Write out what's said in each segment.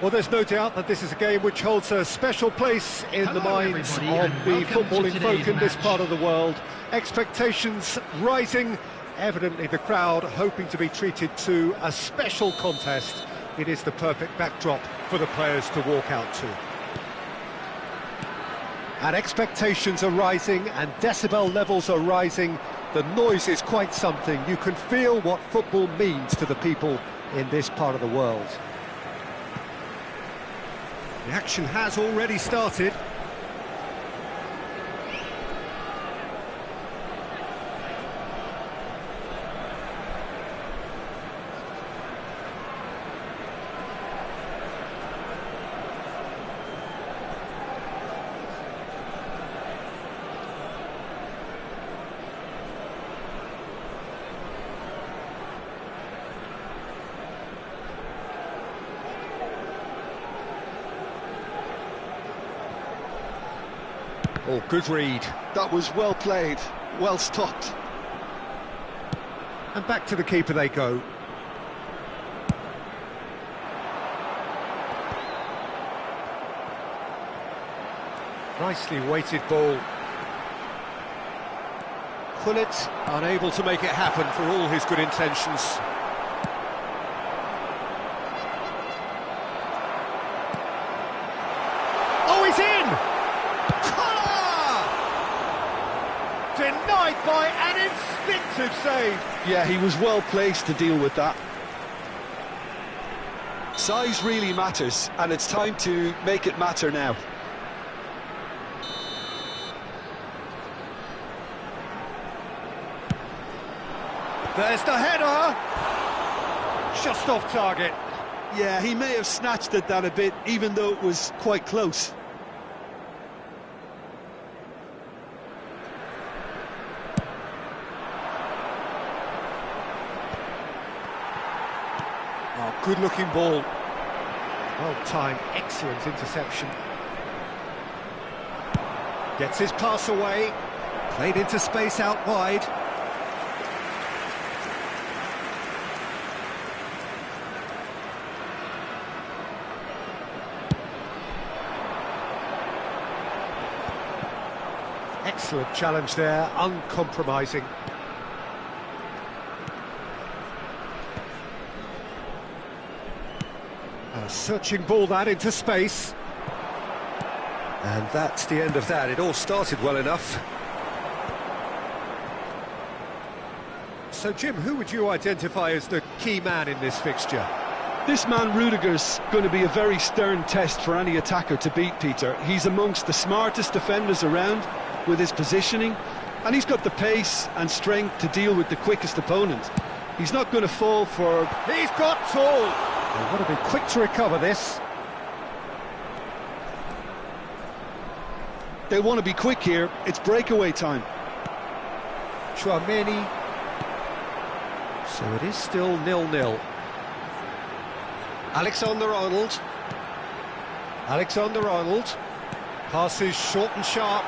Well, there's no doubt that this is a game which holds a special place in the minds of the footballing folk in this part of the world. Expectations rising, evidently the crowd hoping to be treated to a special contest. It is the perfect backdrop for the players to walk out to. And expectations are rising and decibel levels are rising. The noise is quite something. You can feel what football means to the people in this part of the world. The action has already started. Oh, good read. That was well played, well stopped. And back to the keeper they go. Nicely weighted ball. Gullit unable to make it happen for all his good intentions. Oh, he's in! Denied by an instinctive save. Yeah, he was well placed to deal with that. Size really matters, and it's time to make it matter now. There's the header! Just off target. Yeah, he may have snatched at that a bit, even though it was quite close. Oh, good-looking ball. Well-timed, excellent interception. Gets his pass away. Played into space out wide. Excellent challenge there, uncompromising. A searching ball that into space. And that's the end of that. It all started well enough. So, Jim, who would you identify as the key man in this fixture? This man, Rudiger's going to be a very stern test for any attacker to beat, Peter. He's amongst the smartest defenders around with his positioning, and he's got the pace and strength to deal with the quickest opponent. He's not going to fall for... He's got tall! They've got to be quick to recover this. They want to be quick here. It's breakaway time. Tchouaméni. So it is still 0-0. Alexander-Arnold. Alexander-Arnold. Passes short and sharp.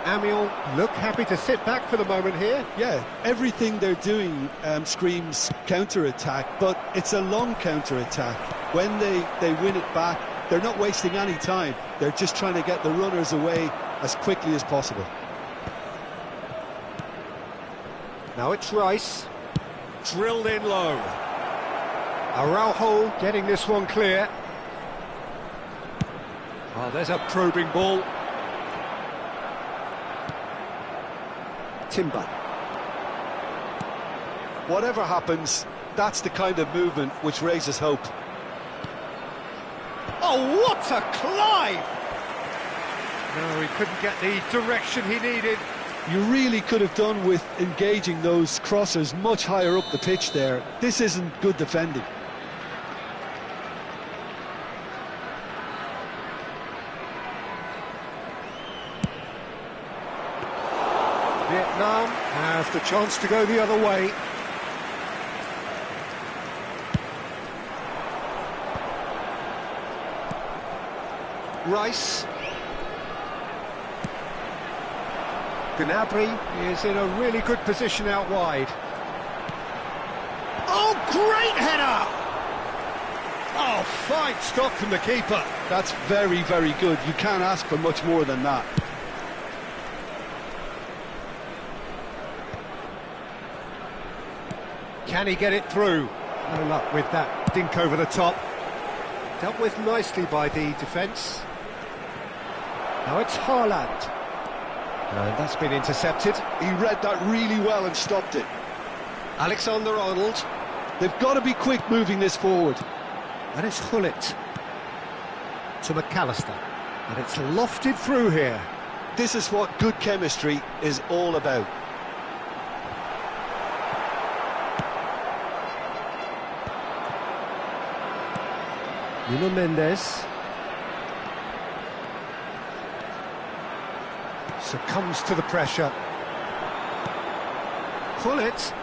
Amiel look happy to sit back for the moment here. Yeah, everything they're doing screams counter-attack, but it's a long counter-attack. When they win it back, they're not wasting any time. They're just trying to get the runners away as quickly as possible. Now it's Rice. Drilled in low. Araujo getting this one clear. Oh, there's a probing ball. Timber. Whatever happens, that's the kind of movement which raises hope. Oh, what a climb! No, he couldn't get the direction he needed. You really could have done with engaging those crossers much higher up the pitch there. This isn't good defending. Vietnam has the chance to go the other way. Rice. Gnabry is in a really good position out wide. Oh, great header! Oh, fine stop from the keeper. That's very, very good. You can't ask for much more than that. Can he get it through? No luck with that dink over the top. Dealt with nicely by the defence. Now it's Haaland. And that's been intercepted. He read that really well and stopped it. Alexander-Arnold. They've got to be quick moving this forward. And it's Gullit to McAllister. And it's lofted through here. This is what good chemistry is all about. Nuno Mendes. Succumbs to the pressure. Gullit.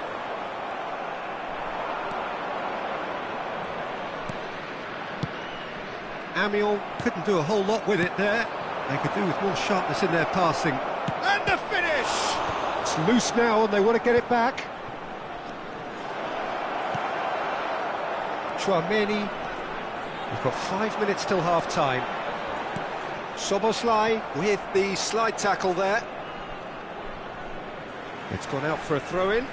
Amiel couldn't do a whole lot with it there. They could do with more sharpness in their passing. And the finish! It's loose now and they want to get it back. Tchouaméni. We've got 5 minutes till half-time. Szoboszlai with the slide tackle there. It's gone out for a throw-in.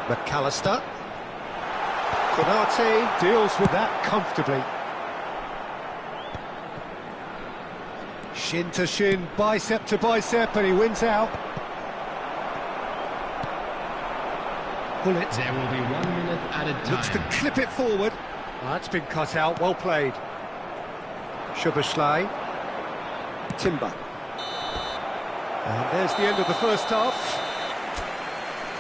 McAllister. Konate deals with that comfortably. Shin to shin, bicep to bicep, and he wins out. Gullit. There will be 1 minute at a time. Looks to clip it forward. That's been cut out, well played. Szoboszlai. Timber. And there's the end of the first half.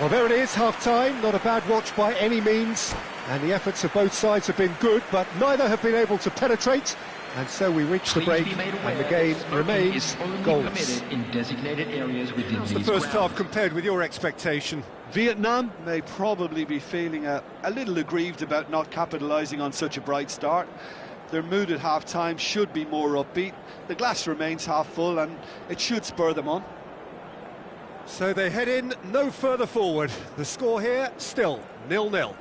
Well, there it is, half-time. Not a bad watch by any means. And the efforts of both sides have been good, but neither have been able to penetrate. And so we reach the break, and the game remains goalless. In designated areas within How's the first half compared with your expectation? Vietnam may probably be feeling a little aggrieved about not capitalising on such a bright start. Their mood at half-time should be more upbeat. The glass remains half full, and it should spur them on. So they head in no further forward. The score here, still 0-0.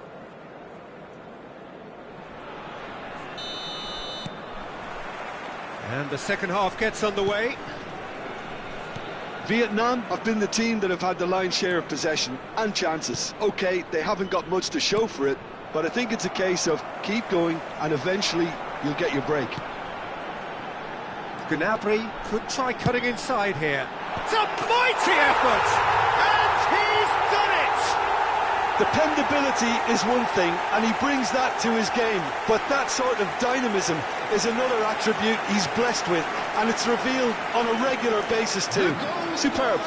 And the second half gets underway. Vietnam have been the team that have had the lion's share of possession and chances. OK, they haven't got much to show for it, but I think it's a case of keep going and eventually you'll get your break. Gnabry could try cutting inside here. It's a mighty effort! And he's done it! Dependability is one thing, and he brings that to his game, but that sort of dynamism is another attribute he's blessed with, and it's revealed on a regular basis too. Superb.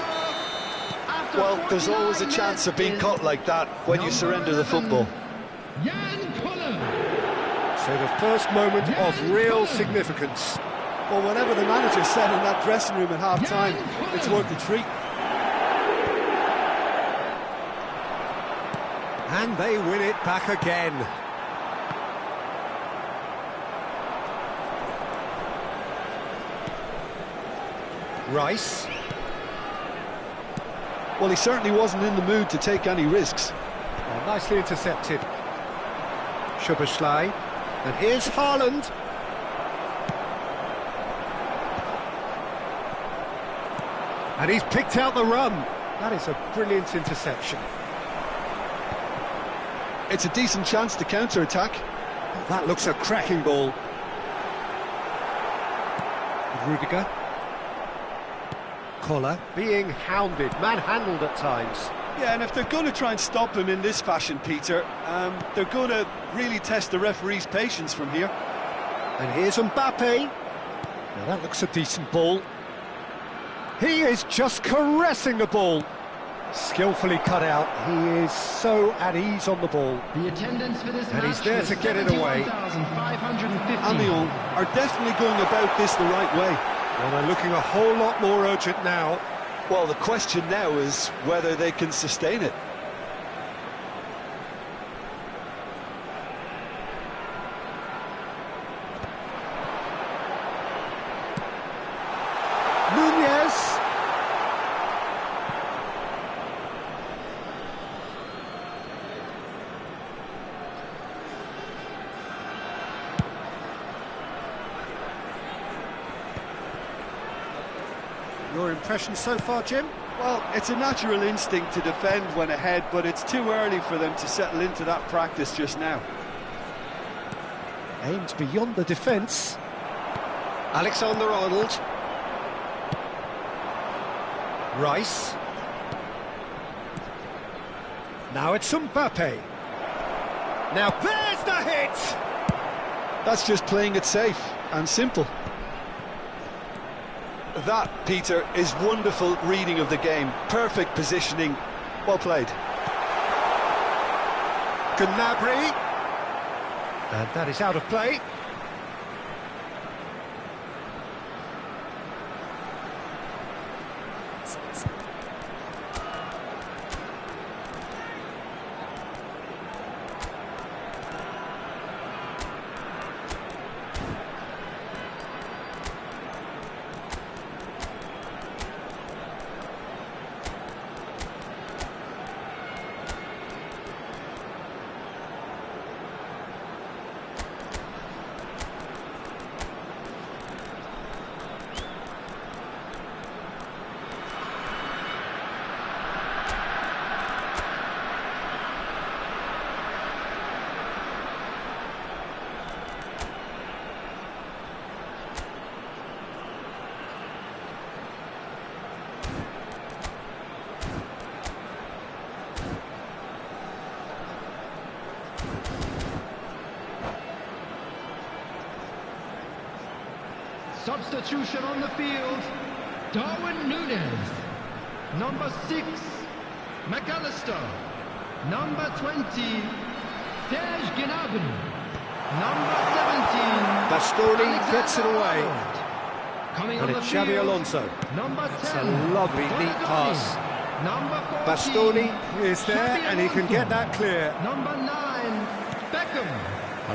Well, there's always a chance of being caught like that when you surrender the football. So the first moment of real significance. Well, whatever the manager said in that dressing room at half-time, it's worth the treat. And they win it back again. Rice. Well, he certainly wasn't in the mood to take any risks. Oh, nicely intercepted. Szoboszlai. And here's Haaland. And he's picked out the run. That is a brilliant interception. It's a decent chance to counter-attack. That looks a cracking ball. Rudiger. Koller being hounded, manhandled at times. Yeah, and if they're going to try and stop him in this fashion, Peter, they're going to really test the referee's patience from here. And here's Mbappe. Now that looks a decent ball. He is just caressing the ball. Skillfully cut out. He is so at ease on the ball. The attendance for this And he's match there was to get it away. 71,550. Amiens are definitely going about this the right way. Well, they're looking a whole lot more urgent now. Well, the question now is whether they can sustain it. Nunez. Your impression so far, Jim? Well, it's a natural instinct to defend when ahead, but it's too early for them to settle into that practice just now. Aimed beyond the defence. Alexander-Arnold. Rice. Now it's Mbappe. Now there's the hit! That's just playing it safe and simple. That, Peter, is wonderful reading of the game. Perfect positioning. Well played. Gnabry. And that is out of play. Substitution on the field, Darwin Nunez. Number 6, McAllister. Number 20, Serge Gnabry. Number 17, Bastoni gets it away. Coming And on the it's Xabi field, Alonso. Number 10, It's a lovely, neat pass. Number 14, Bastoni is there Xabi and he can get that clear. Number 9, Beckham.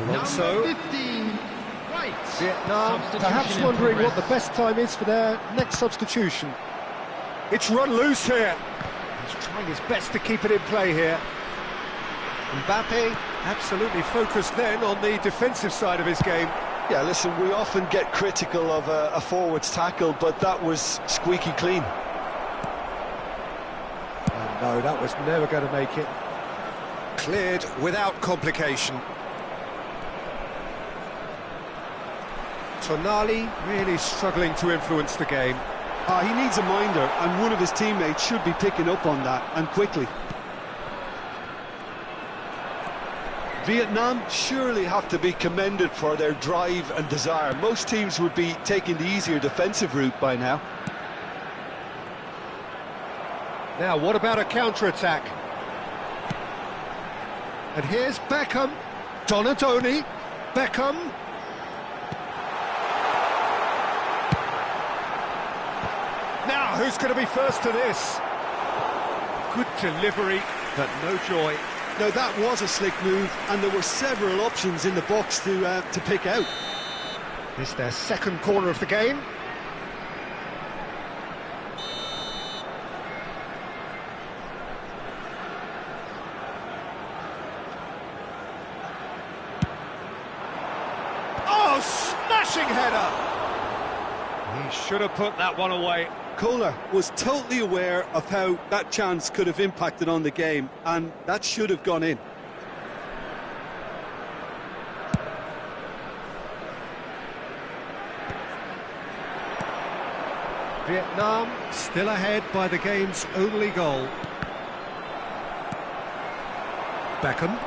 Alonso. Number 15, White. Vietnam Substitution perhaps in wondering what progress. the best time is for their next substitution. It's run loose here. He's trying his best to keep it in play here. Mbappe absolutely focused then on the defensive side of his game. Yeah, listen, we often get critical of a forward's tackle, but that was squeaky clean. And no, that was never going to make it. Cleared without complication. Tonali really struggling to influence the game. He needs a minder, and one of his teammates should be picking up on that, and quickly. Vietnam surely have to be commended for their drive and desire. Most teams would be taking the easier defensive route by now. Now, what about a counter-attack? And here's Beckham. Donadoni. Beckham. Now, who's going to be first to this? Good delivery, but no joy. Now, that was a slick move, and there were several options in the box to pick out. It's their second corner of the game. Oh, smashing header! He should have put that one away. Kohler was totally aware of how that chance could have impacted on the game, and that should have gone in. Vietnam still ahead by the game's only goal. Beckham.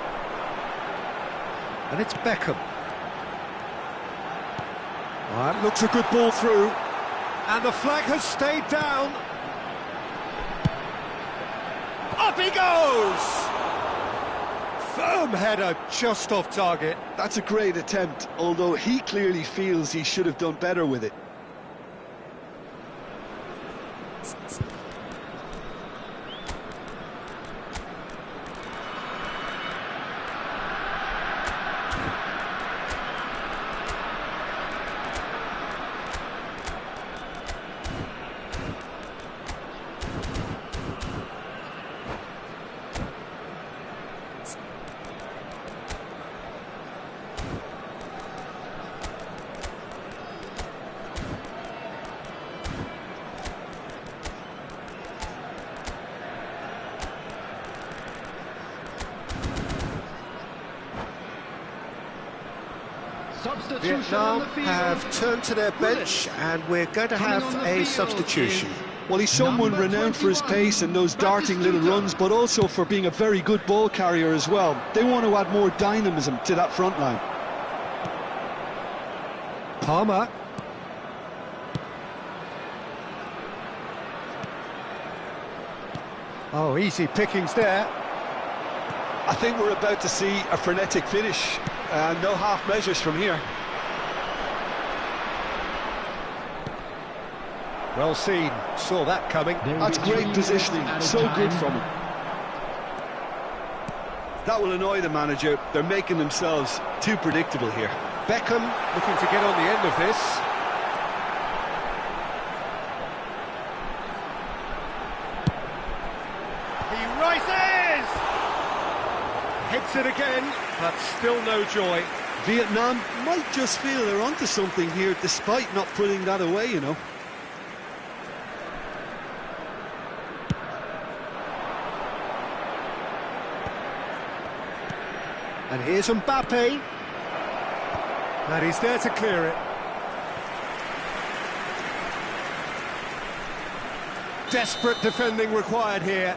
And it's Beckham. That looks a good ball through. And the flag has stayed down. Up he goes! Firm header, just off target. That's a great attempt, although he clearly feels he should have done better with it. Vietnam have turned to their bench and we're going to have a substitution. Well, he's someone renowned for his pace and those darting little runs, but also for being a very good ball carrier as well. They want to add more dynamism to that front line. Palmer. Oh, easy pickings there. I think we're about to see a frenetic finish. No half measures from here. Well seen, saw that coming. That's great positioning, so good from him. That will annoy the manager. They're making themselves too predictable here. Beckham looking to get on the end of this. He rises! Hits it again, but still no joy. Vietnam might just feel they're onto something here, despite not putting that away, you know. And here's Mbappe. And he's there to clear it. Desperate defending required here.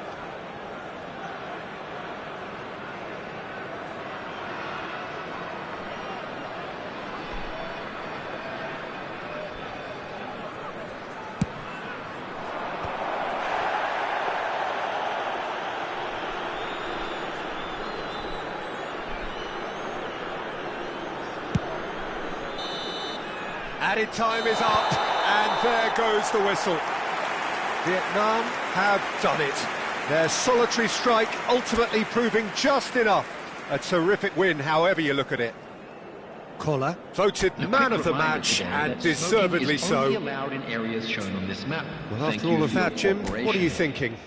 Added time is up, and there goes the whistle. Vietnam have done it. Their solitary strike ultimately proving just enough. A terrific win, however you look at it. Kohler voted man of the match, and deservedly so. Well, after all of that, Jim, what are you thinking?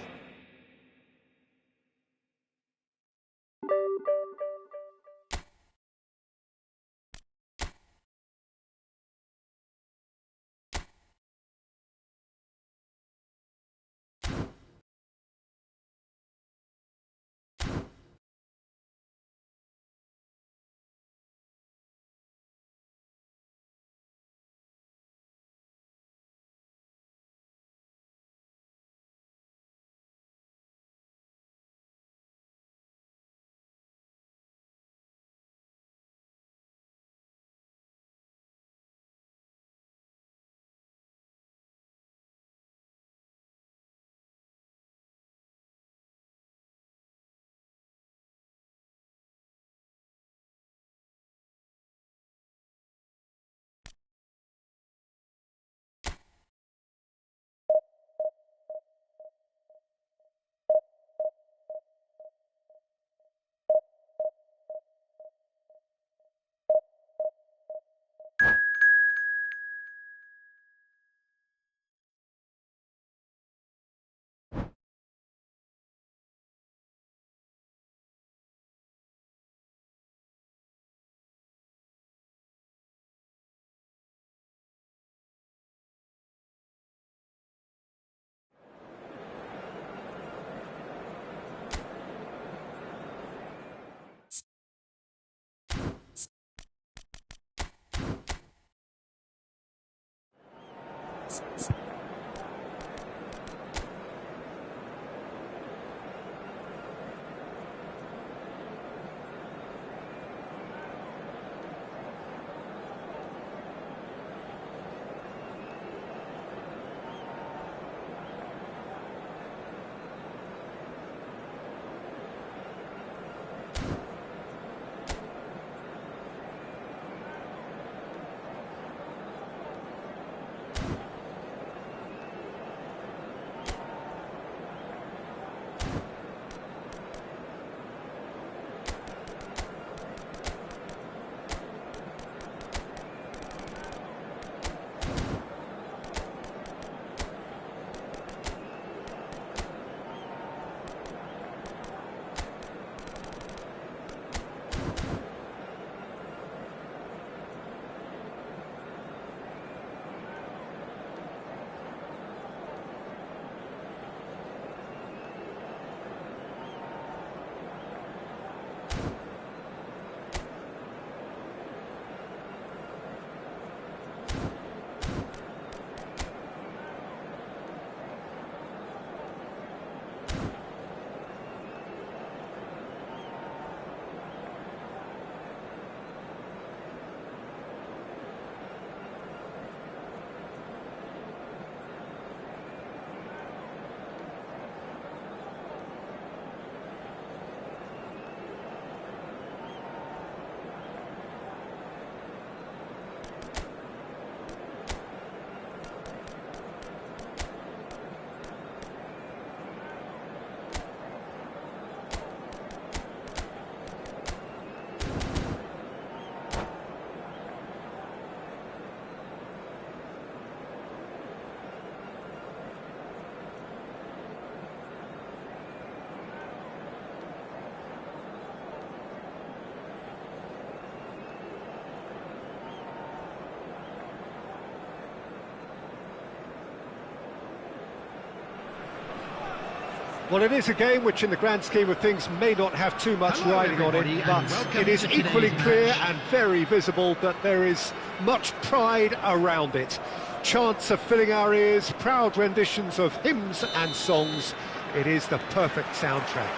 Well, it is a game which, in the grand scheme of things, may not have too much riding on it, but it is equally clear and very visible that there is much pride around it. Chants are filling our ears, proud renditions of hymns and songs. It is the perfect soundtrack.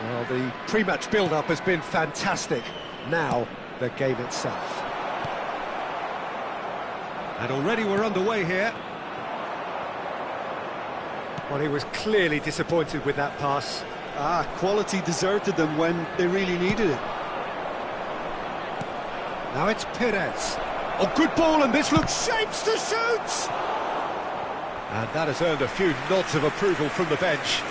Well, the pre-match build-up has been fantastic. Now, the game itself. And already we're underway here. Well, he was clearly disappointed with that pass. Quality deserted them when they really needed it. Now it's Perez. Oh, good ball, and this looks shapes to shoot! And that has earned a few nods of approval from the bench.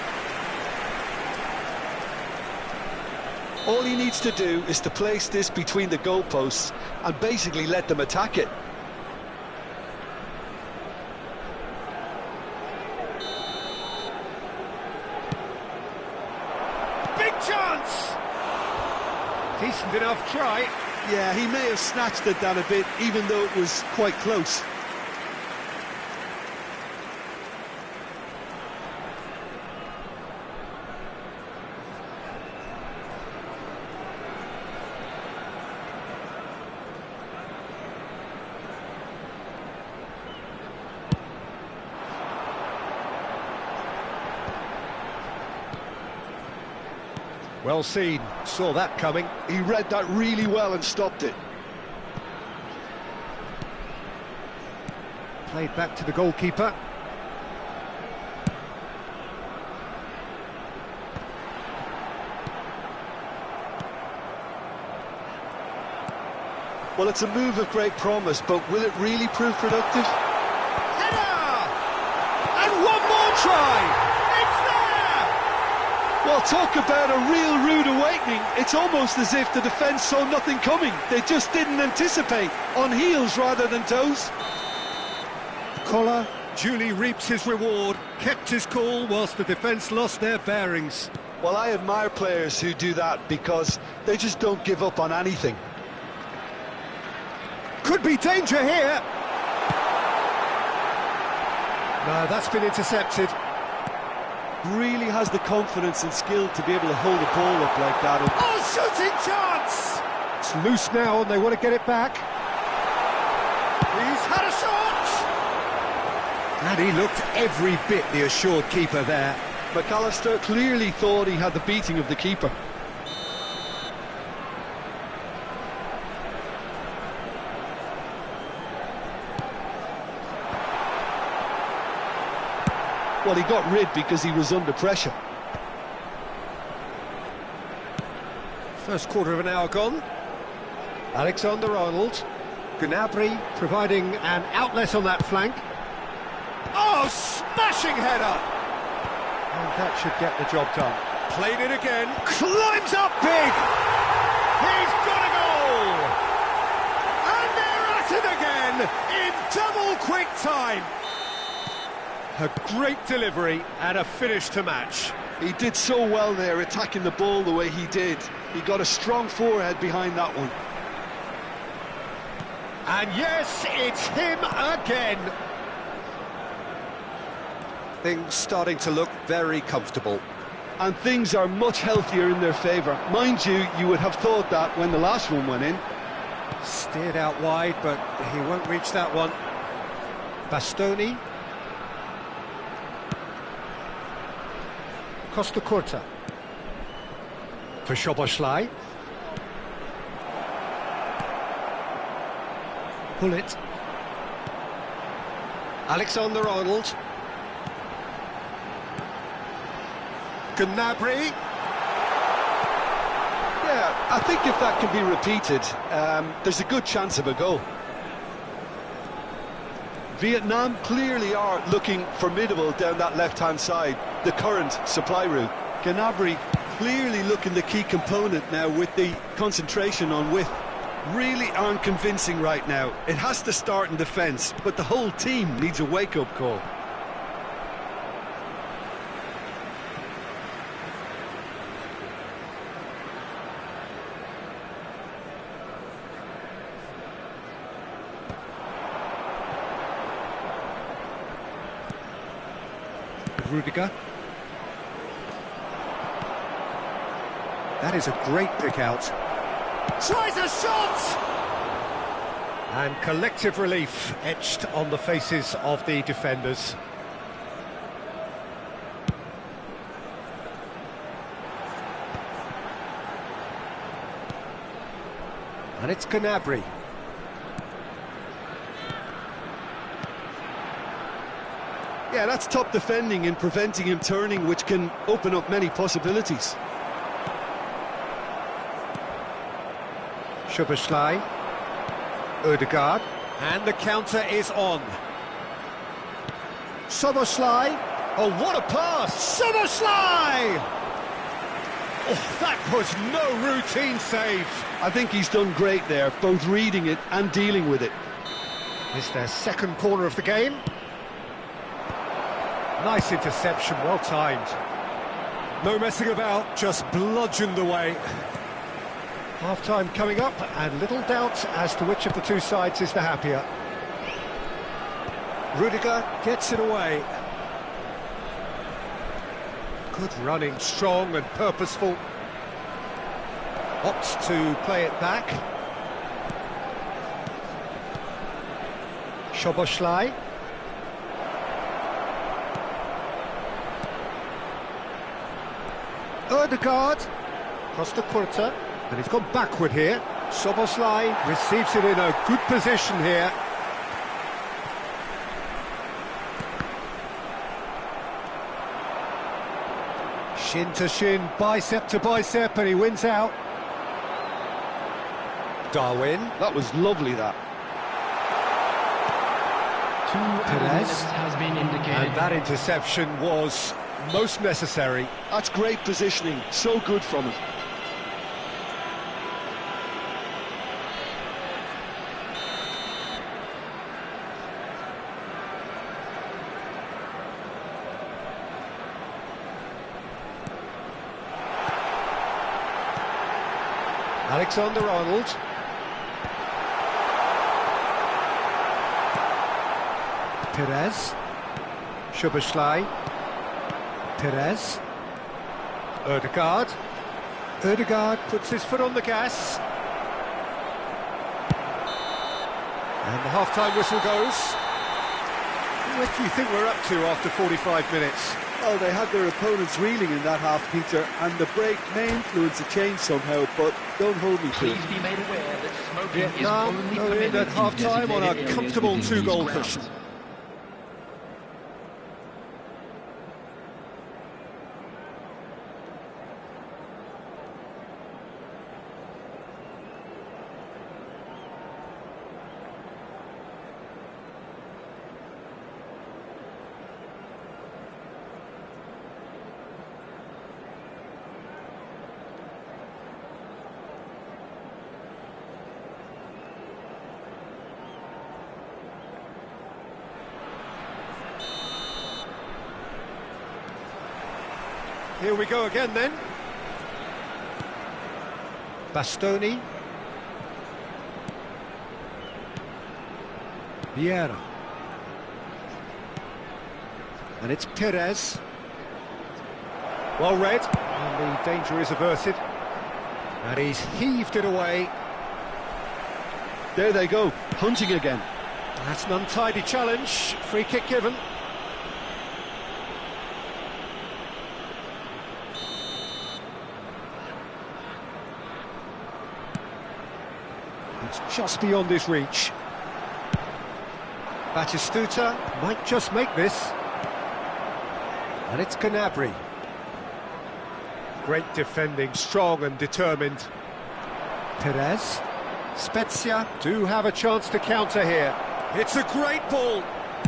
All he needs to do is to place this between the goalposts and basically let them attack it. Big chance! Decent enough try. Yeah, he may have snatched at that a bit, even though it was quite close. Well seen, saw that coming. He read that really well and stopped it. Played back to the goalkeeper. Well, it's a move of great promise, but will it really prove productive? Header! And one more try! Well, talk about a real rude awakening. It's almost as if the defence saw nothing coming. They just didn't anticipate, on heels rather than toes. Koller duly reaps his reward, kept his cool whilst the defence lost their bearings. Well, I admire players who do that because they just don't give up on anything. Could be danger here. No, that's been intercepted. Really has the confidence and skill to be able to hold a ball up like that. Oh, shooting chance! It's loose now and they want to get it back. He's had a And he looked every bit the assured keeper there. McAllister clearly thought he had the beating of the keeper. Well, he got rid because he was under pressure. First quarter of an hour gone. Alexander-Arnold. Gnabry providing an outlet on that flank. Oh, smashing header! And that should get the job done. Played it again. Climbs up big! He's got a goal! And they're at it again in double quick time. A great delivery and a finish to match. He did so well there, attacking the ball the way he did. He got a strong forehead behind that one. And yes, it's him again. Things starting to look very comfortable. And things are much healthier in their favour. Mind you, you would have thought that when the last one went in. Steered out wide, but he won't reach that one. Bastoni. Costa Curta. For Szoboszlai. Gullit. Alexander-Arnold. Gnabry. Yeah, I think if that can be repeated, there's a good chance of a goal. Vietnam clearly are looking formidable down that left-hand side, the current supply route. Gnabry clearly looking the key component now with the concentration on width. Really aren't convincing right now. It has to start in defence, but the whole team needs a wake-up call. Rudiger. That is a great pick out. Tries a shot! And collective relief etched on the faces of the defenders. And it's Gnabry. Yeah, that's top defending and preventing him turning, which can open up many possibilities. Szoboszlai. Ødegaard. And the counter is on. Szoboszlai. Oh, what a pass! Szoboszlai! Oh, that was no routine save. I think he's done great there, both reading it and dealing with it. It's their second corner of the game. Nice interception, well timed. No messing about, just bludgeoned away. Half-time coming up, and little doubt as to which of the two sides is the happier. Rudiger gets it away. Good running, strong and purposeful. Opts to play it back. Szoboszlai. Ødegaard. Costa Curta. And he's gone backward here. Szoboszlai receives it in a good position here. Shin to shin, bicep to bicep, and he wins out. Darwin. That was lovely, that. 2 minutes has been indicated. And that interception was most necessary. That's great positioning, so good from him. Alexander-Arnold. Perez. Szoboszlai. Perez. Ødegaard. Ødegaard puts his foot on the gas. And the half-time whistle goes. What do you think we're up to after 45 minutes? Oh, they had their opponents reeling in that half, Peter, and the break may influence a change somehow, but don't hold me to Please it. be made aware that smoking is Vietnam only go in permitted at half-time on a designated areas comfortable within two-goal these cushion. grounds. Here we go again then. Bastoni. Vieira. And it's Perez. Well read, and the danger is averted. And he's heaved it away. There they go, hunting again. That's an untidy challenge. Free kick given. It's just beyond his reach. Batistuta might just make this. And it's Gnabry. Great defending, strong and determined. Perez. Spezia do have a chance to counter here. It's a great ball.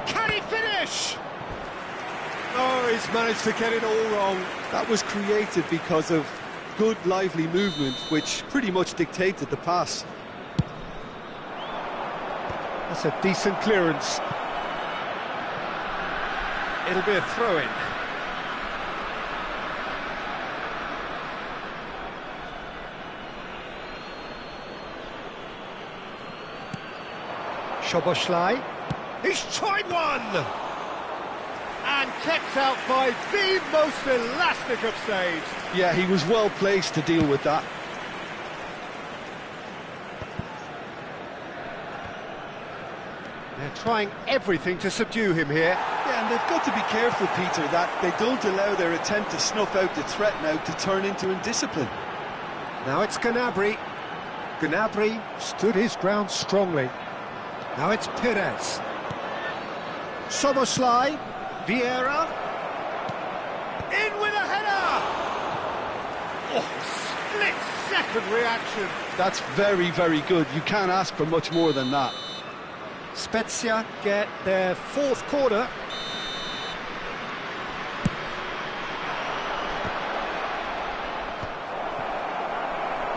Can he finish? Oh, he's managed to get it all wrong. That was created because of good, lively movement, which pretty much dictated the pass. That's a decent clearance. It'll be a throw-in. Szoboszlai. He's tried one! And kept out by the most elastic of saves. Yeah, he was well placed to deal with that. They're trying everything to subdue him here. Yeah, and they've got to be careful, Peter, that they don't allow their attempt to snuff out the threat now to turn into indiscipline. Now it's Gnabry. Gnabry stood his ground strongly. Now it's Perez. Szoboszlai. Vieira. In with a header! Oh, split-second reaction. That's very, very good. You can't ask for much more than that. Spezia get their fourth corner.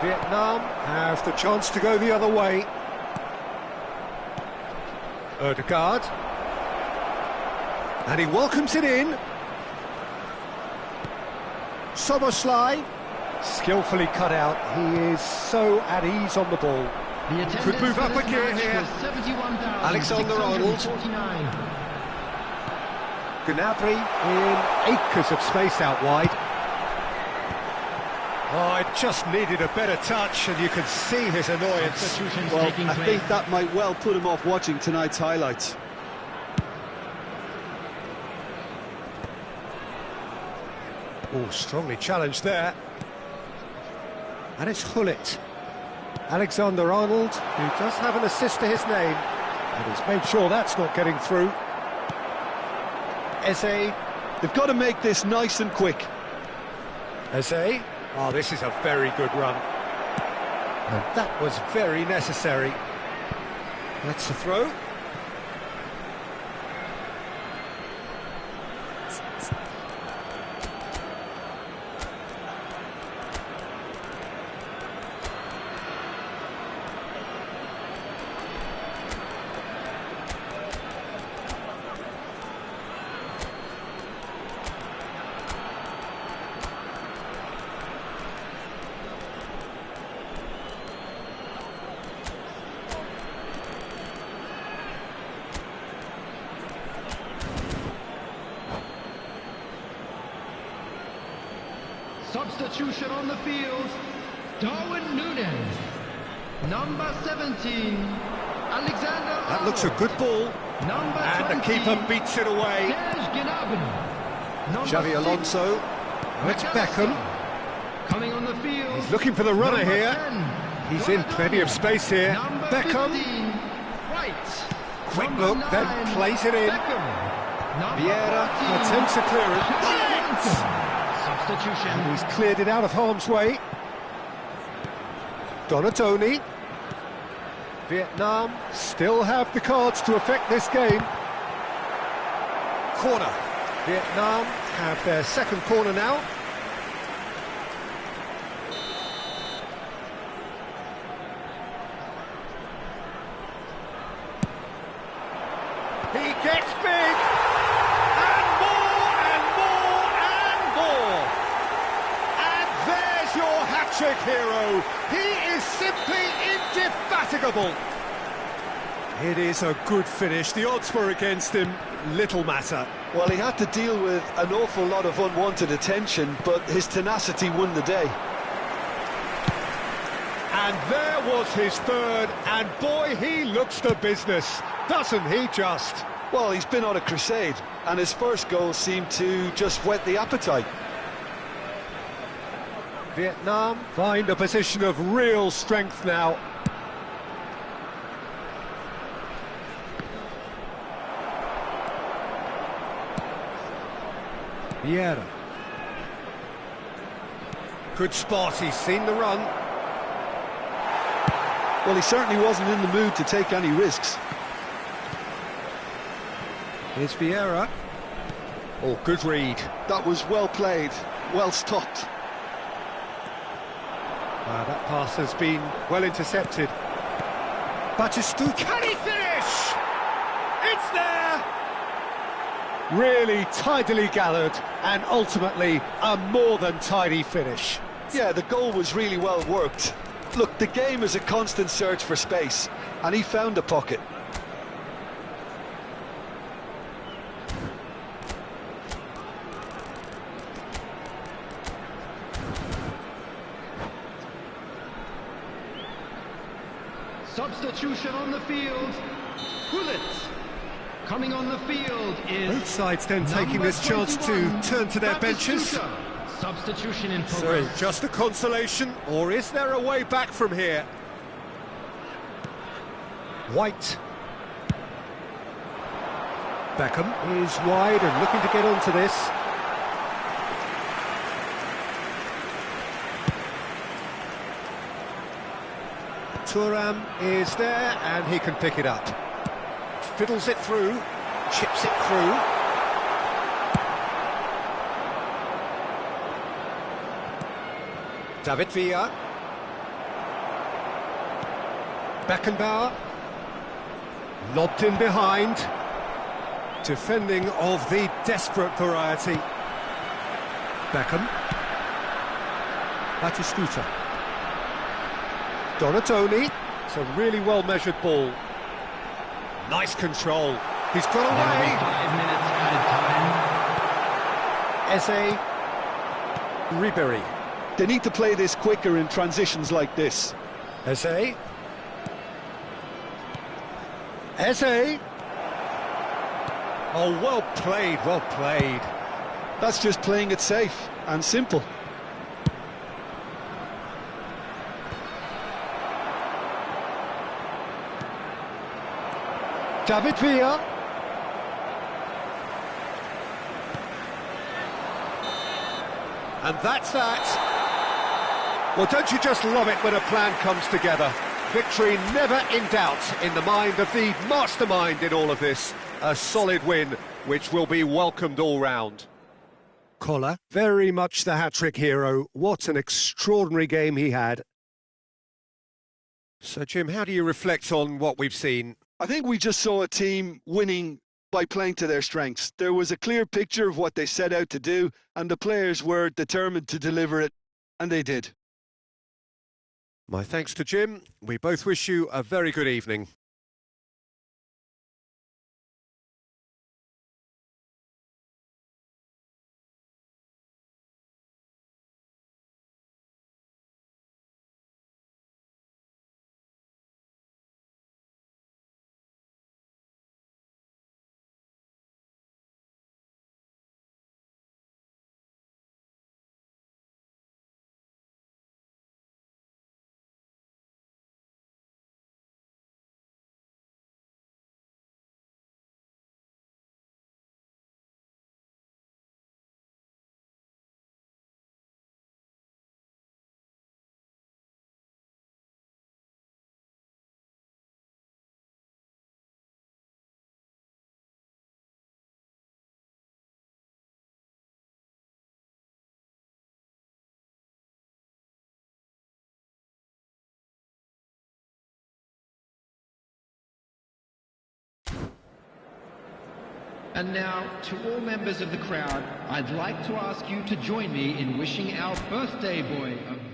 Vietnam have the chance to go the other way. Ødegaard. And he welcomes it in. Szoboszlai. Skillfully cut out. He is so at ease on the ball. Could move up a gear here. Alexander-Arnold. Gnabry in acres of space out wide. Oh, it just needed a better touch, and you can see his annoyance. Well, I think that might well put him off watching tonight's highlights. Oh, strongly challenged there. And it's Gullit. Alexander-Arnold, who does have an assist to his name, and he's made sure that's not getting through. Eze. They've got to make this nice and quick. Eze. Oh, this is a very good run. And that was very necessary. That's the throw. Substitution on the field, Darwin Núñez. Number 17, Alexander-Arnold. That looks a good ball. And the keeper beats it away. Xavi Alonso. It's Beckham. Coming on the field. He's looking for the runner here. He's in plenty of space here. Beckham. Quick look, then plays it in. Vieira attempts a clearance. Substitution. And he's cleared it out of harm's way. Donatoni. Vietnam still have the cards to affect this game. Corner. Vietnam have their second corner now. He gets big, and more, and more, and more. And there's your hat-trick hero. He is simply indefatigable. It is a good finish. The odds were against him. Little matter. Well, he had to deal with an awful lot of unwanted attention, but his tenacity won the day. And there was his third, and boy, he looks the business, doesn't he just? Well, he's been on a crusade, and his first goal seemed to just whet the appetite. Vietnam find a position of real strength now. Vieira. Good spot, he's seen the run. Well, he certainly wasn't in the mood to take any risks. Here's Vieira. Oh, good read. That was well played, well stopped. That pass has been well intercepted. Batistuta. Can he finish? It's there! Really tidily gathered, and ultimately a more than tidy finish. Yeah, the goal was really well worked. Look, the game is a constant search for space, and he found a pocket. Substitution on the field. Gullit. Coming on the field is... Both sides then taking this chance to turn to their benches. Substitution in So, progress. just a consolation, or is there a way back from here? White. Beckham is wide and looking to get onto this. Thuram is there, and he can pick it up. Fiddles it through, chips it through. David Villa. Beckenbauer. Lobbed in behind. Defending of the desperate variety. Beckham. Batistuta. Donatoni. It's a really well-measured ball. Nice control. He's got away. 5 minutes added time. Eze. Ribéry. They need to play this quicker in transitions like this. Eze. Eze. Oh, well played, well played. That's just playing it safe and simple. David Villa. And that's that. Well, don't you just love it when a plan comes together? Victory never in doubt in the mind of the mastermind in all of this. A solid win, which will be welcomed all round. Koller, very much the hat-trick hero. What an extraordinary game he had. So, Jim, how do you reflect on what we've seen? I think we just saw a team winning by playing to their strengths. There was a clear picture of what they set out to do, and the players were determined to deliver it, and they did. My thanks to Jim. We both wish you a very good evening. And now, to all members of the crowd, I'd like to ask you to join me in wishing our birthday boy a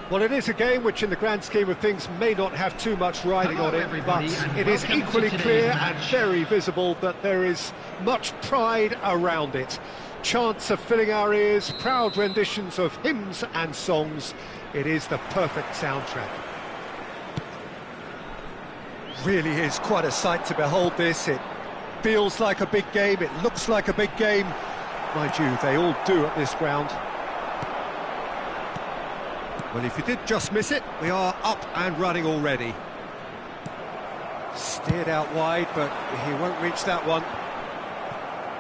Well, it is a game which, in the grand scheme of things, may not have too much riding Hello, on it, everybody, but and it is welcome to equally today's clear and match. very visible that there is much pride around it. Chants are filling our ears, proud renditions of hymns and songs. It is the perfect soundtrack. Really is quite a sight to behold this. It feels like a big game, it looks like a big game. Mind you, they all do at this ground. Well, if you did just miss it, we are up and running already. Steered out wide, but he won't reach that one.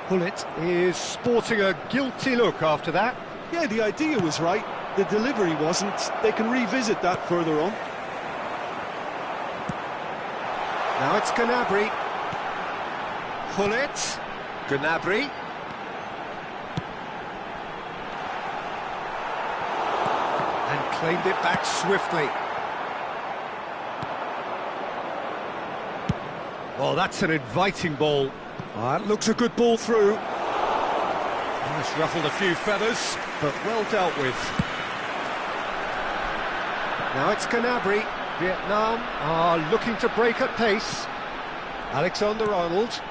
Gullit is sporting a guilty look after that. Yeah, the idea was right, the delivery wasn't. They can revisit that further on. Now it's Gnabry. Gullit. Gnabry. And claimed it back swiftly. Oh, that's an inviting ball. That looks a good ball through. Oh, it's ruffled a few feathers, but well dealt with. Now it's Gnabry. Vietnam are looking to break at pace. Alexander-Arnold.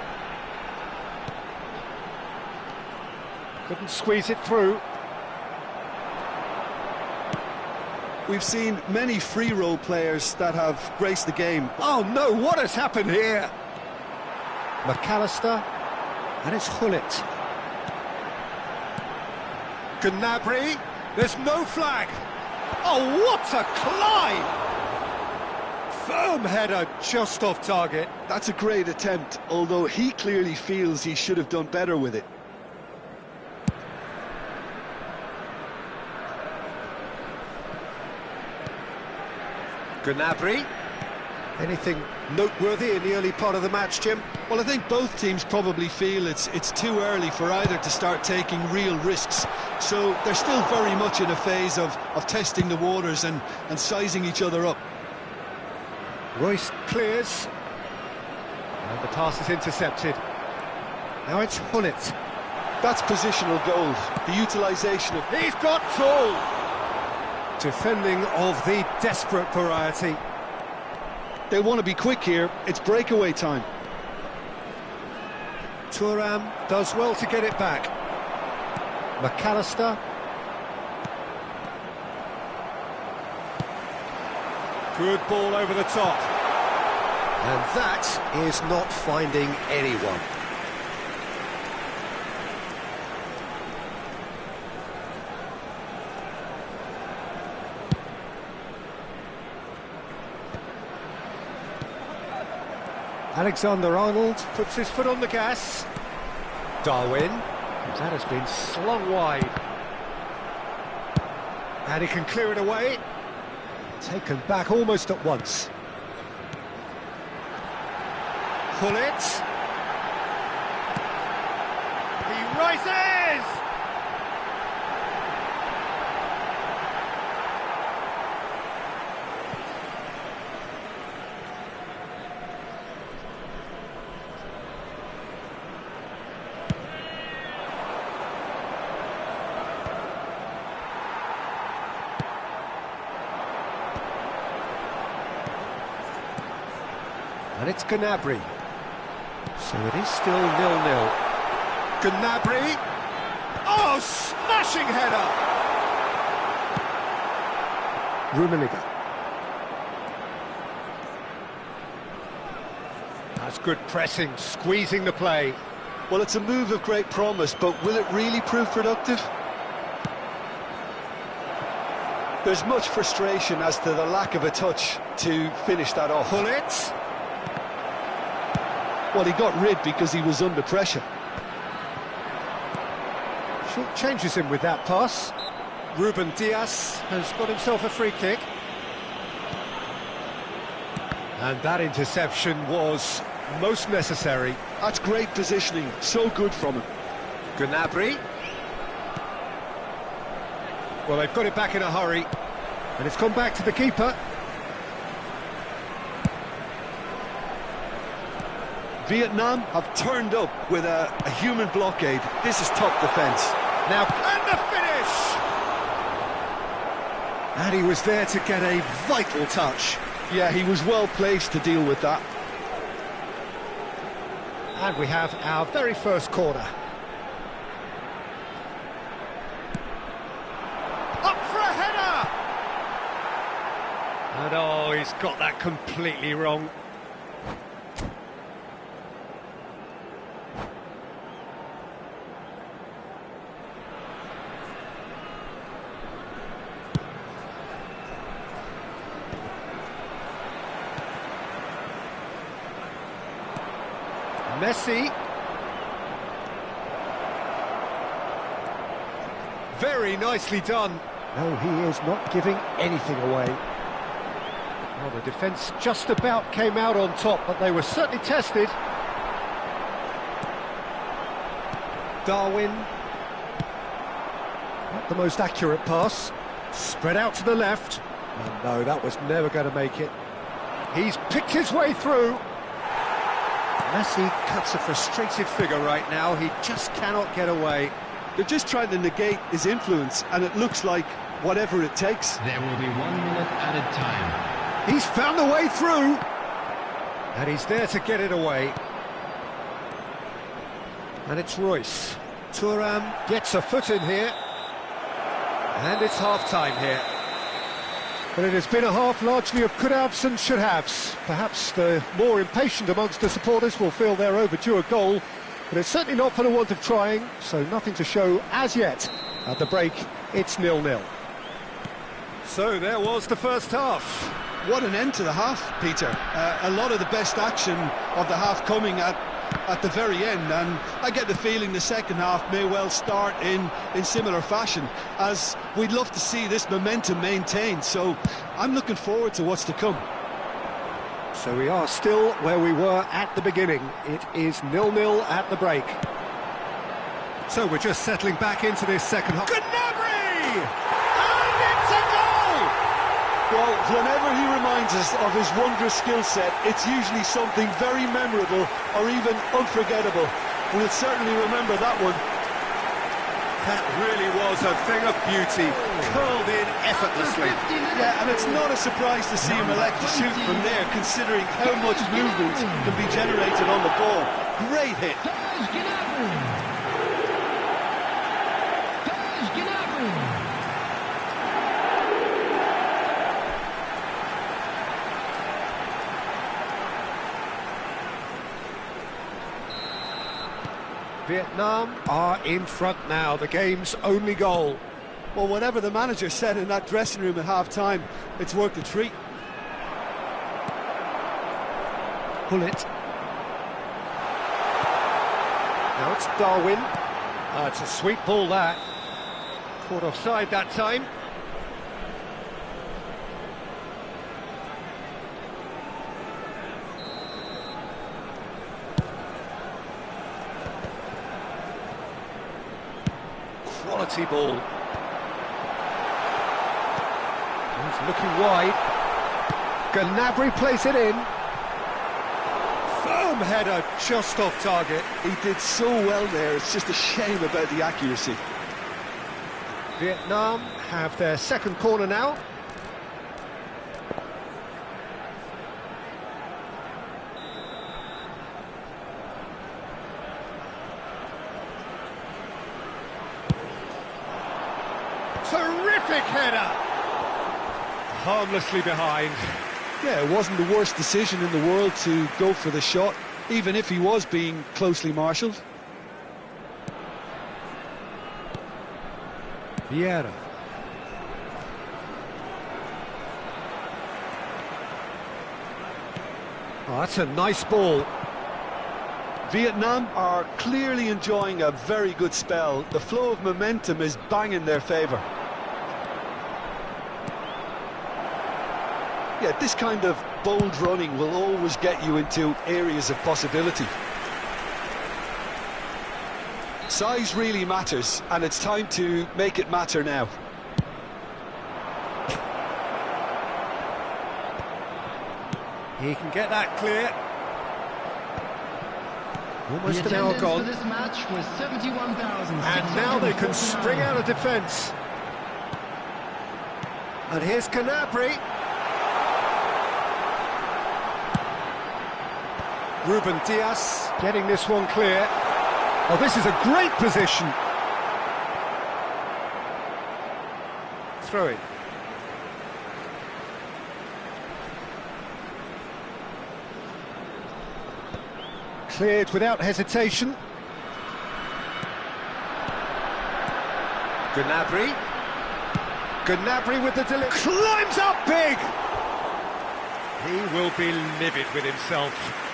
Couldn't squeeze it through. We've seen many free role players that have graced the game. Oh no, what has happened here? McAllister, and it's Gullit. Gnabry, there's no flag. Oh, what a climb! Firm header, just off target. That's a great attempt, although he clearly feels he should have done better with it. Gnabry. Anything noteworthy in the early part of the match, Jim? Well, I think both teams probably feel it's too early for either to start taking real risks. So they're still very much in a phase of testing the waters and sizing each other up. Royce clears. And the pass is intercepted. Now it's Gullit. That's positional goal. The utilisation of... He's got full! Defending of the desperate variety. They want to be quick here. It's breakaway time. Thuram does well to get it back. McAllister. Good ball over the top. And that is not finding anyone. Alexander-Arnold puts his foot on the gas. Darwin. That has been slung wide. And he can clear it away. Taken back almost at once. Gullit. He rises! And it's Gnabry. So it is still 0-0. Gnabry. Oh, smashing header! Rummenigge. That's good pressing, squeezing the play. Well, it's a move of great promise, but will it really prove productive? There's much frustration as to the lack of a touch to finish that off. Gullit. Well, he got rid because he was under pressure. Short changes him with that pass. Ruben Dias has got himself a free kick. And that interception was most necessary. That's great positioning, so good from him. Gnabry. Well, they've got it back in a hurry. And it's gone back to the keeper. Vietnam have turned up with a human blockade. This is top defence. Now, and the finish! And he was there to get a vital touch. Yeah, he was well placed to deal with that. And we have our very first corner. Up for a header! And oh, he's got that completely wrong. Messi. Very nicely done. No, he is not giving anything away. Well, the defence just about came out on top, but they were certainly tested. Darwin. Not the most accurate pass. Spread out to the left. Oh, no, that was never going to make it. He's picked his way through. Messi cuts a frustrated figure right now. He just cannot get away. They're just trying to negate his influence, and it looks like whatever it takes. There will be 1 minute added time. He's found the way through. And he's there to get it away. And it's Royce. Thuram gets a foot in here. And it's half-time here. Well, it has been a half largely of could-haves and should-haves. Perhaps the more impatient amongst the supporters will feel they're overdue a goal, but it's certainly not for the want of trying, so nothing to show as yet. At the break, it's 0-0. So there was the first half. What an end to the half, Peter. A lot of the best action of the half coming at the very end, and I get the feeling the second half may well start in similar fashion, as we'd love to see this momentum maintained, so I'm looking forward to what's to come. So we are still where we were at the beginning. It is 0-0 at the break. So we're just settling back into this second half. Gnabry! And it's a goal! Well, whenever he reminds us of his wondrous skill set, it's usually something very memorable or even unforgettable. We'll certainly remember that one. That really was a thing of beauty, curled in effortlessly. Yeah, and it's not a surprise to see him elect to shoot from there, considering how much movement can be generated on the ball. Great hit. Vietnam are in front now, the game's only goal. Well, whatever the manager said in that dressing room at half-time, it's worked a treat. Gullit. Now it's Darwin. It's a sweet ball, that. Caught offside that time. Quality ball. He's looking wide. Gnabry plays it in. Firm header, just off target. He did so well there, it's just a shame about the accuracy. Vietnam have their second corner now. Terrific header! Harmlessly behind. Yeah, it wasn't the worst decision in the world to go for the shot, even if he was being closely marshalled. Vieira. Oh, that's a nice ball. Vietnam are clearly enjoying a very good spell. The flow of momentum is bang in their favour. Yeah, this kind of bold running will always get you into areas of possibility. Size really matters, and it's time to make it matter now. He can get that clear. Almost an hour gone. This match was 71,000. And now they can spring out of defence. And here's Gnabry. Ruben Dias getting this one clear. Oh, this is a great position. Throw in. Cleared without hesitation. Gnabry. Gnabry with the delivery. Climbs up big! He will be livid with himself.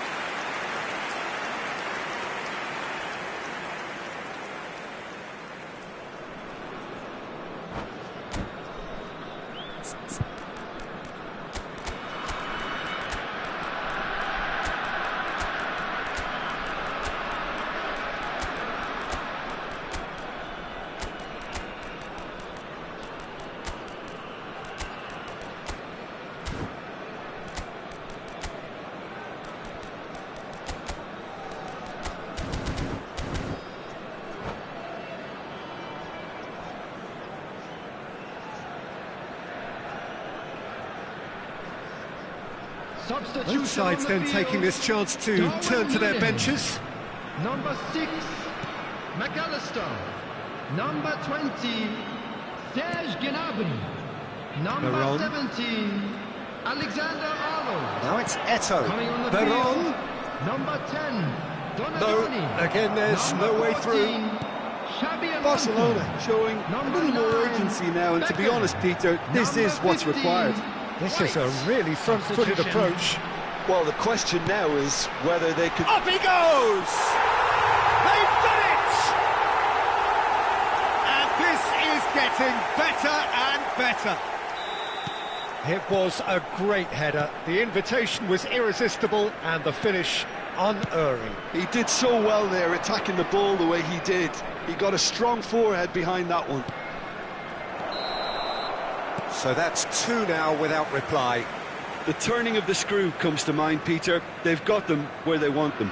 Both sides then taking this chance to turn to their benches. Number 6, McAllister. Number 20, Serge Gnabry. Number Veron. 17, Alexander-Arnold. Now it's Eto'o. Coming on the Veron. field, number 10, No, Donadoni. again there's Number no way 14, through. Xabi Alonso. Barcelona showing a Number little more 9, urgency now, and to be Beckham. honest, Peter, this Number is what's 15, required. This is a really front-footed Substitution. approach. Well, the question now is whether they could... Up he goes! They've done it! And this is getting better and better. It was a great header. The invitation was irresistible and the finish unerring. He did so well there, attacking the ball the way he did. He got a strong forehead behind that one. So that's two now without reply. The turning of the screw comes to mind, Peter. They've got them where they want them.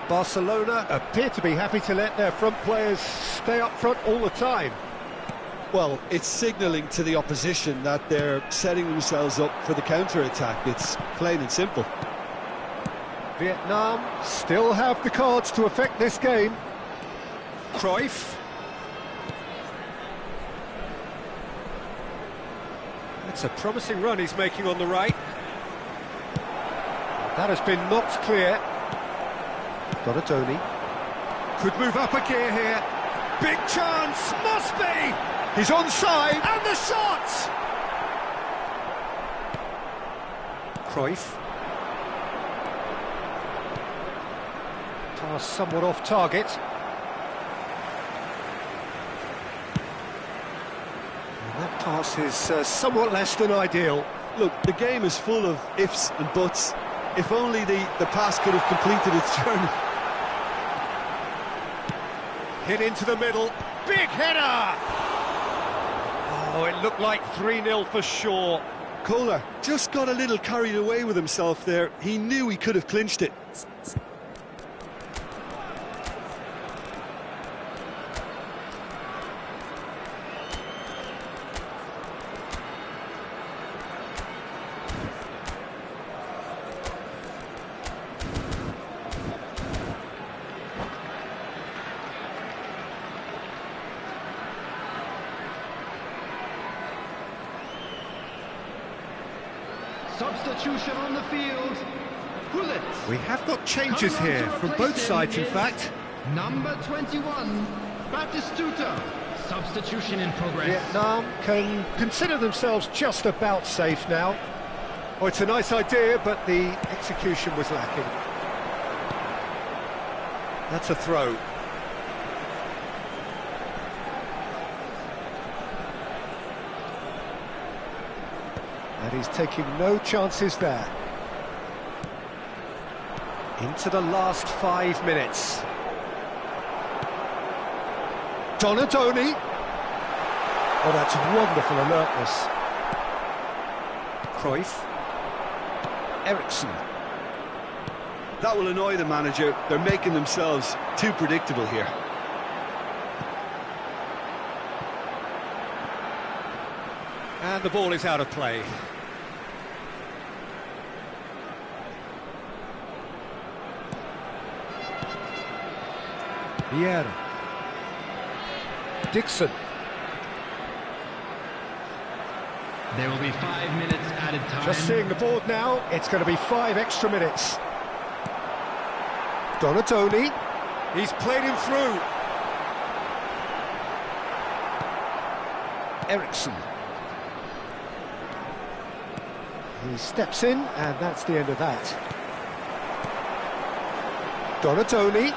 Barcelona appear to be happy to let their front players stay up front all the time. Well, it's signalling to the opposition that they're setting themselves up for the counter-attack. It's plain and simple. Vietnam still have the cards to affect this game. Cruyff. It's a promising run he's making on the right. That has been knocked clear. Donadoni. Could move up a gear here. Big chance, must be! He's onside, and the shot! Cruyff. Pass somewhat off target. And that pass is somewhat less than ideal. Look, the game is full of ifs and buts. If only the pass could have completed its journey. Hit into the middle. Big header! Oh, it looked like 3-0 for sure. Kohler just got a little carried away with himself there. He knew he could have clinched it. Substitution on the field. Gullit. We have got changes Coming on here to from replace both him sides, in is fact. Number 21, Batistuta. Substitution in progress. Vietnam can consider themselves just about safe now. Oh, it's a nice idea, but the execution was lacking. That's a throw. And he's taking no chances there. Into the last 5 minutes. Donadoni. Oh, that's wonderful alertness. Cruyff. Eriksson. That will annoy the manager. They're making themselves too predictable here. And the ball is out of play. Vieira. Dixon. There will be 5 minutes added time. Just seeing the board now, it's going to be 5 extra minutes. Donadoni. He's played him through. Eriksson. He steps in, and that's the end of that. Donadoni.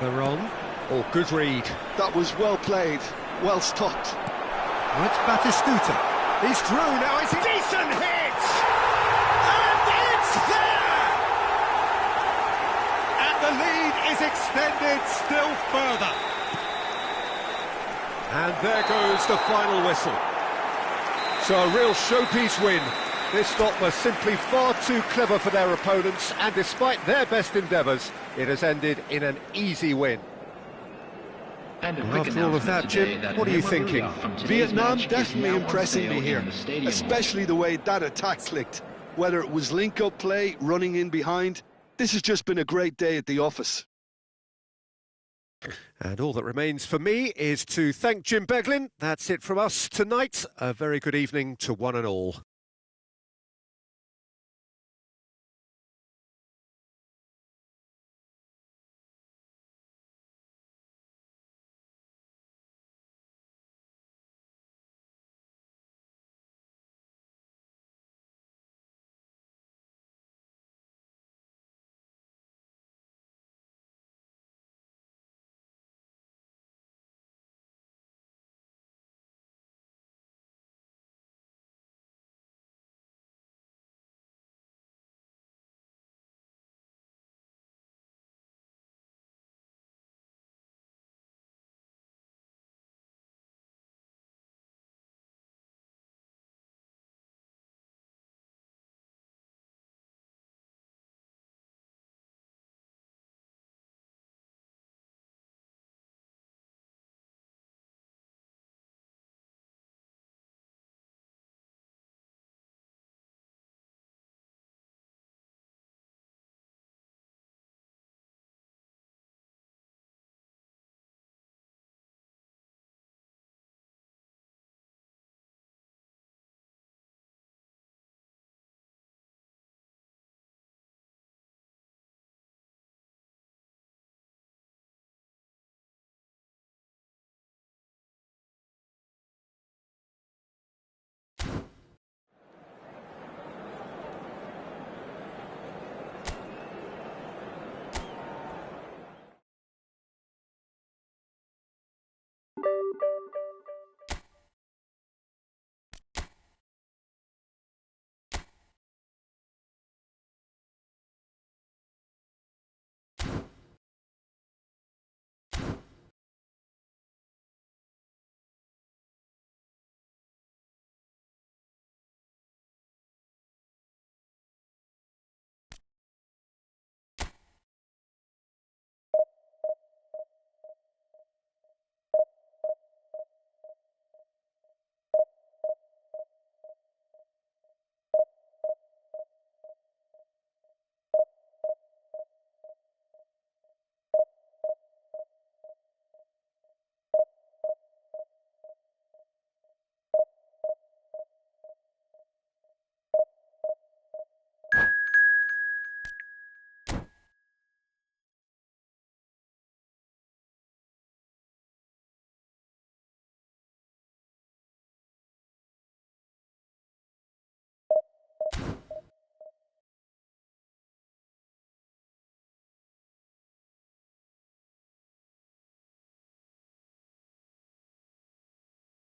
Veron. Oh, good read. That was well played, well stopped. Well, it's Batistuta. He's through now. It's a decent hit! And it's there! And the lead is extended still further. And there goes the final whistle. So a real showpiece win. This lot was simply far too clever for their opponents, and despite their best endeavours, it has ended in an easy win. And a Well, quick after all of that, announcement today Jim, that what are you Memorial thinking? from today's Vietnam match is definitely now on impressing sale me here, in the stadium. especially the way that attack clicked. Whether it was link-up play, running in behind, this has just been a great day at the office. And all that remains for me is to thank Jim Beglin. That's it from us tonight. A very good evening to one and all.